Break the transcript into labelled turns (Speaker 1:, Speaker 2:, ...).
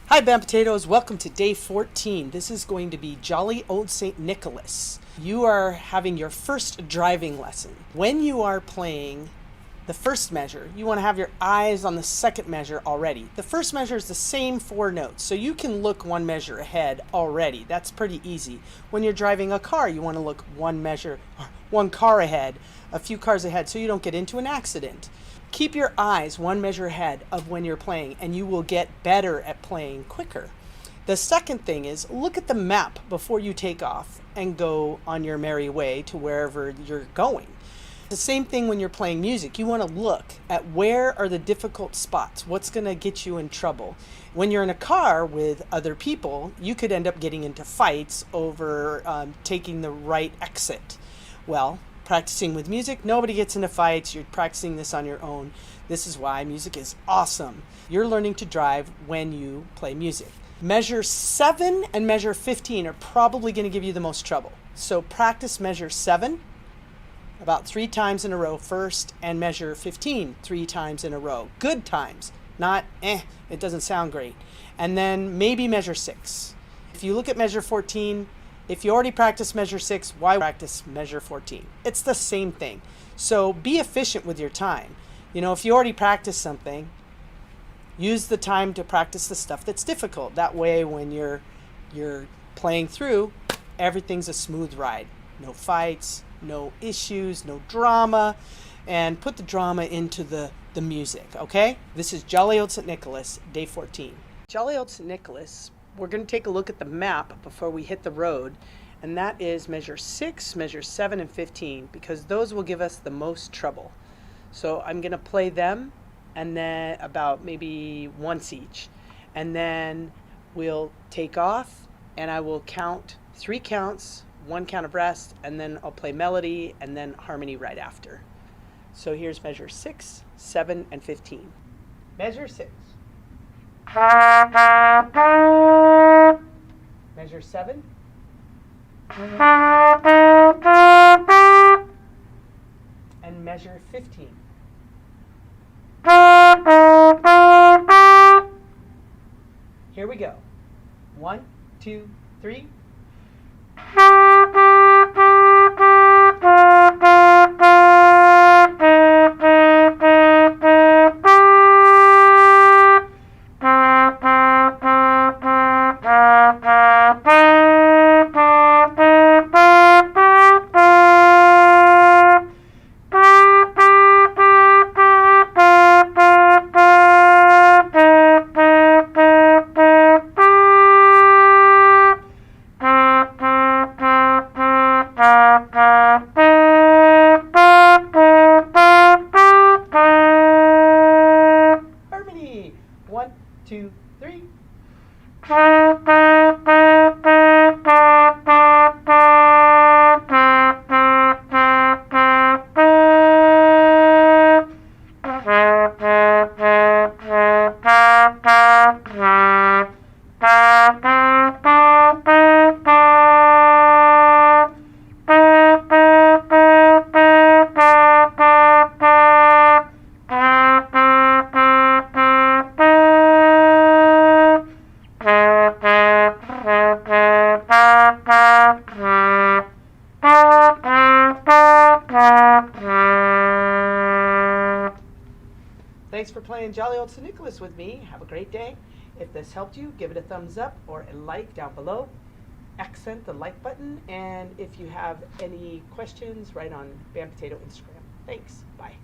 Speaker 1: Hi, Bam Potatoes. Welcome to day 14. This is going to be Jolly Old St. Nicholas. You are having your first driving lesson. When you are playing the first measure, you want to have your eyes on the second measure already. The first measure is the same 4 notes, so you can look one measure ahead already. That's pretty easy. When you're driving a car, you want to look one car ahead, a few cars ahead, so you don't get into an accident. Keep your eyes one measure ahead of when you're playing, and you will get better at playing quicker. The second thing is look at the map before you take off and go on your merry way to wherever you're going. The same thing when you're playing music. You want to look at where are the difficult spots, what's going to get you in trouble. When you're in a car with other people, you could end up getting into fights over taking the right exit. Well, practicing with music, nobody gets into fights. You're practicing this on your own. This is why music is awesome. You're learning to drive when you play music. Measure 7 and measure 15 are probably going to give you the most trouble. So practice measure 7 about 3 times in a row first, and measure 15 3 times in a row. Good times, not it doesn't sound great. And then maybe measure 6. If you look at measure 14, if you already practice measure 6, why practice measure 14? It's the same thing. So be efficient with your time. You know, if you already practice something, use the time to practice the stuff that's difficult. That way when you're playing through, everything's a smooth ride. No fights, no issues, no drama, and put the drama into the music, okay? This is Jolly Old St. Nicholas, day 14. Jolly Old St. Nicholas, we're going to take a look at the map before we hit the road, and that is measure 6, measure 7, and 15, because those will give us the most trouble. So I'm going to play them, and then about maybe once each, and then we'll take off, and I will count 3 counts, 1 count of rest, and then I'll play melody and then harmony right after. So here's measure 6, 7, and 15. Measure 6. Measure 7. And measure 15. Here we go. 1, 2, 3. Harmony. 1, 2, 3. Thanks for playing Jolly Old St. Nicholas with me. Have a great day. If this helped you, give it a thumbs up or a like down below. Accent the like button. And if you have any questions, write on Bam Potato Instagram. Thanks. Bye.